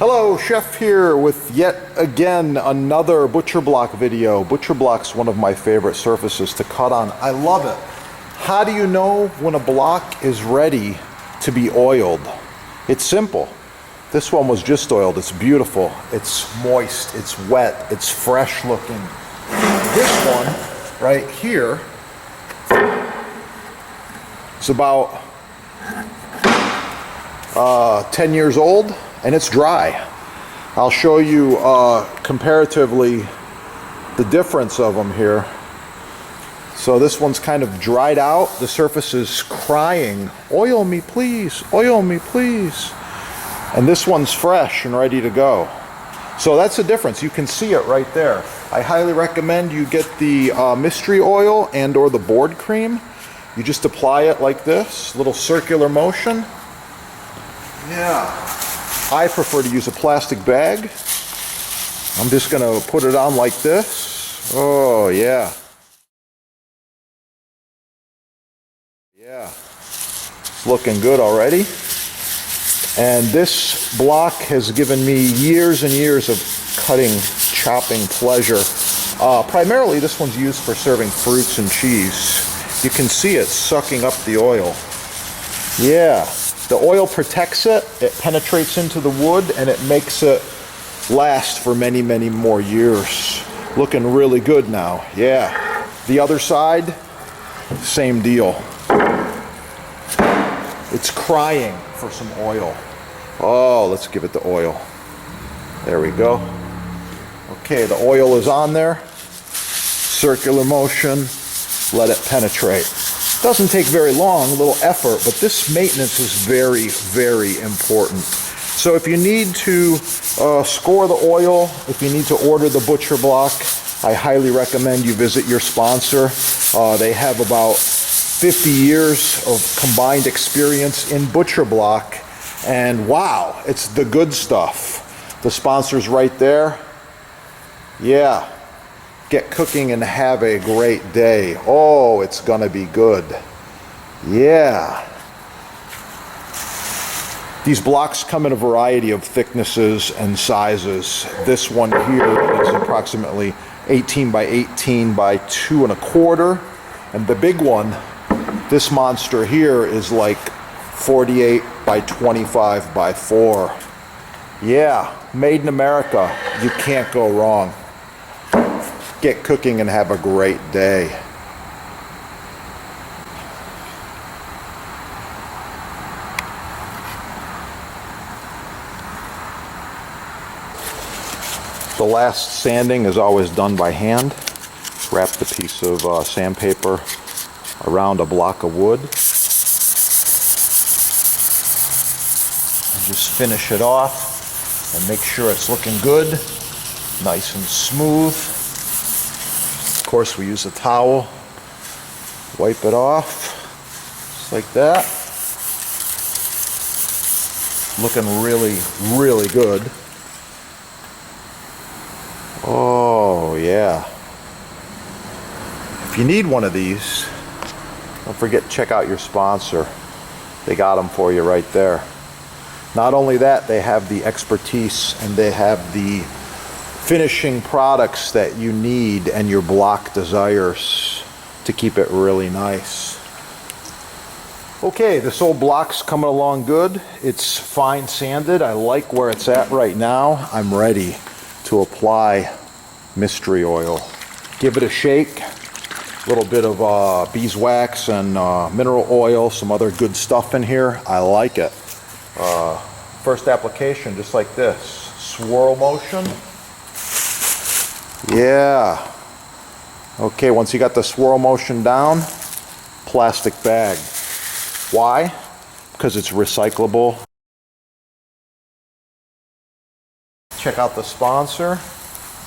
Hello, Chef here with yet again another butcher block video. Butcher block's one of my favorite surfaces to cut on. I love it. How do you know when a block is ready to be oiled? It's simple. This one was just oiled. It's beautiful. It's moist. It's wet. It's fresh looking. This one right here is about 10 years old. And it's dry. I'll show you comparatively the difference of them here. So this one's kind of dried out. The surface is crying, oil me please, oil me please. And this one's fresh and ready to go. So that's the difference. You can see it right there. I highly recommend you get the mystery oil and or the board cream. You just apply it like this, little circular motion. Yeah. I prefer to use a plastic bag. I'm just going to put it on like this. Oh, yeah. Yeah. It's looking good already. And this block has given me years and years of cutting, chopping pleasure. Primarily, this one's used for serving fruits and cheese. You can see it sucking up the oil. Yeah. The oil protects it, it penetrates into the wood, and it makes it last for many, many more years. Looking really good now, yeah. The other side, same deal. It's crying for some oil. Oh, let's give it the oil. There we go. Okay, the oil is on there. Circular motion, let it penetrate. Doesn't take very long, a little effort, but this maintenance is very, very important. So if you need to score the oil, if you need to order the butcher block, I highly recommend you visit your sponsor. They have about 50 years of combined experience in butcher block, and wow, it's the good stuff. The sponsor's right there. Yeah. Get cooking and have a great day. Oh, it's gonna be good. Yeah. These blocks come in a variety of thicknesses and sizes. This one here is approximately 18 by 18 by 2 1/4. And the big one, this monster here, is like 48 by 25 by 4. Yeah, made in America. You can't go wrong. Get cooking and have a great day. The last sanding is always done by hand. Wrap the piece of sandpaper around a block of wood. And just finish it off and make sure it's looking good, nice and smooth. Of course, we use a towel, wipe it off, just like that. Looking really, really good. Oh, yeah. If you need one of these, don't forget to check out your sponsor. They got them for you right there. Not only that, they have the expertise and they have the finishing products that you need and your block desires to keep it really nice. Okay, this old block's coming along good. It's fine sanded. I like where it's at right now. I'm ready to apply mystery oil. Give it a shake. A little bit of beeswax and mineral oil, some other good stuff in here. I like it. First application, just like this. Swirl motion. Yeah. Okay, once you got the swirl motion down, plastic bag. Why? Because it's recyclable. Check out the sponsor.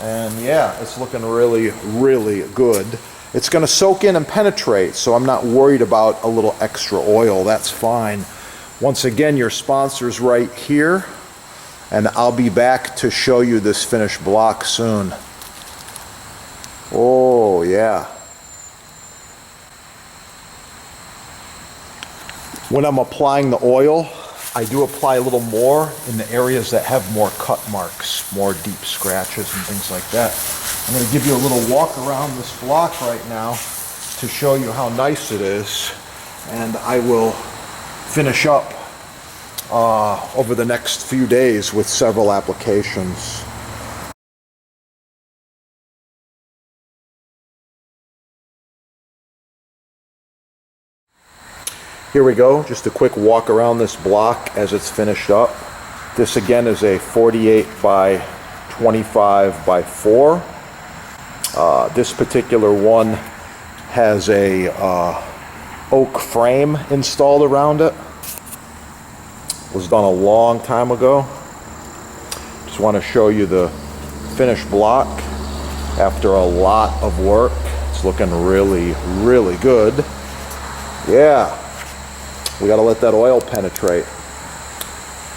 And yeah, it's looking really, really good. It's going to soak in and penetrate, so I'm not worried about a little extra oil. That's fine. Once again, your sponsor's right here, and I'll be back to show you this finished block soon. Oh, yeah. When I'm applying the oil, I do apply a little more in the areas that have more cut marks, more deep scratches and things like that. I'm going to give you a little walk around this block right now to show you how nice it is, and I will finish up over the next few days with several applications. Here we go, just a quick walk around this block as it's finished up. This again is a 48 by 25 by 4. This particular one has a oak frame installed around it. It was done a long time ago. Just want to show you the finished block after a lot of work. It's looking really, really good. Yeah. We got to let that oil penetrate.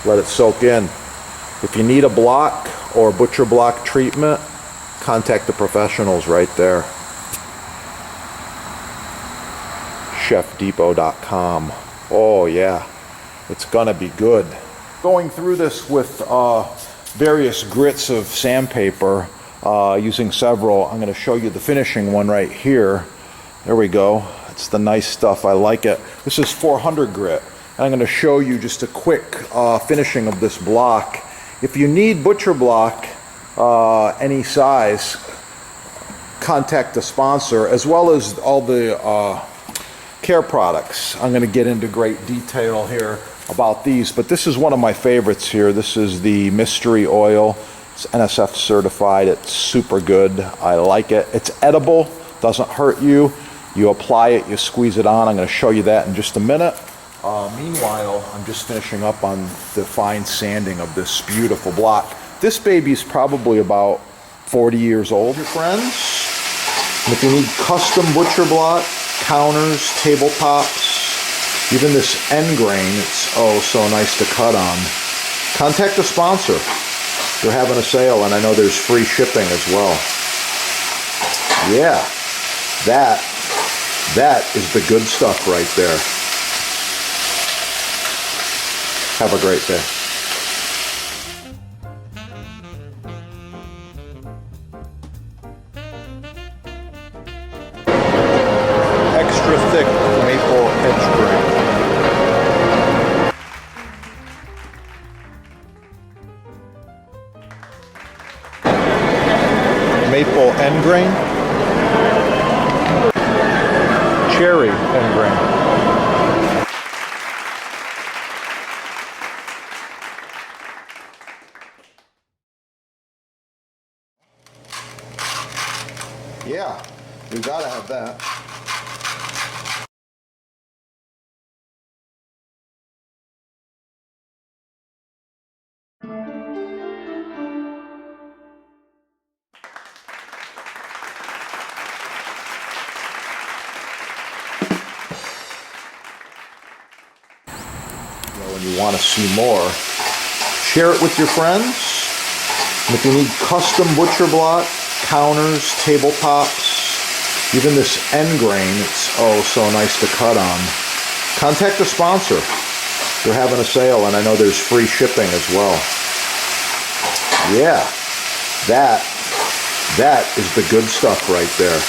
Let it soak in. If you need a block or a butcher block treatment, contact the professionals right there. chefdepot.com. Oh yeah, it's gonna be good. Going through this with various grits of sandpaper, using several. I'm going to show you the finishing one right here. There we go. It's the nice stuff. I like it. This is 400 grit. And I'm going to show you just a quick finishing of this block. If you need butcher block, any size, contact the sponsor, as well as all the care products. I'm going to get into great detail here about these, but this is one of my favorites here. This is the mystery oil. It's NSF certified. It's super good. I like it. It's edible, doesn't hurt you. You apply it, you squeeze it on. I'm going to show you that in just a minute. Meanwhile, I'm just finishing up on the fine sanding of this beautiful block. This baby's probably about 40 years old, your friends. And if you need custom butcher block, counters, tabletops, even this end grain, it's oh so nice to cut on. Contact the sponsor. They're having a sale, and I know there's free shipping as well. Yeah, that is the good stuff right there. Have a great day. Extra thick maple edge grain. Maple end grain. Cherry end grain. Yeah, you gotta have that. When you want to see more, share it with your friends. And if you need custom butcher block, counters, tabletops, even this end grain, it's oh so nice to cut on. Contact the sponsor. They're having a sale, and I know there's free shipping as well. Yeah, that is the good stuff right there.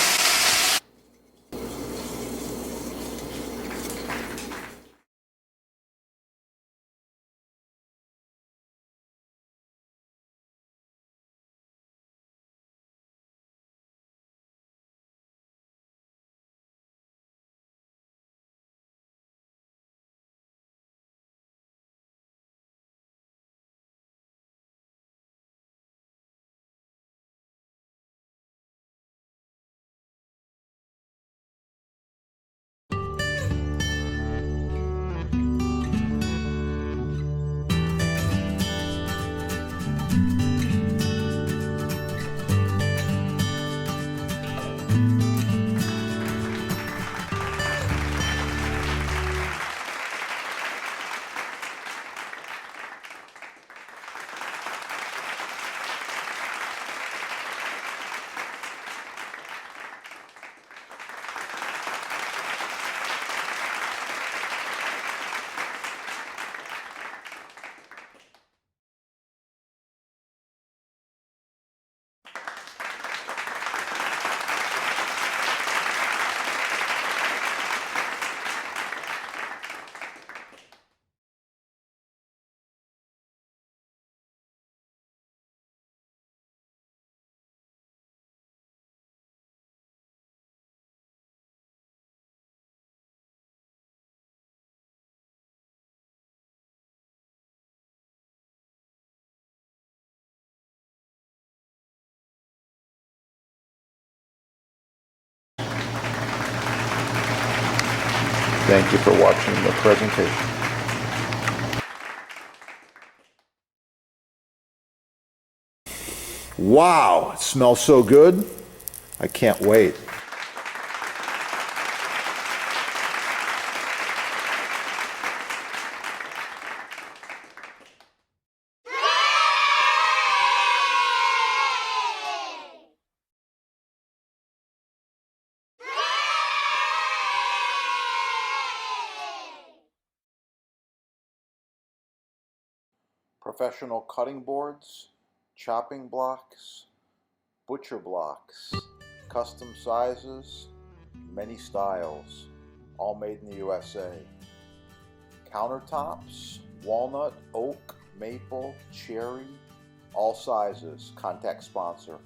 Thank you for watching the presentation. Wow, it smells so good. I can't wait. Professional cutting boards, chopping blocks, butcher blocks, custom sizes, many styles, all made in the USA. Countertops, walnut, oak, maple, cherry, all sizes. Contact sponsor.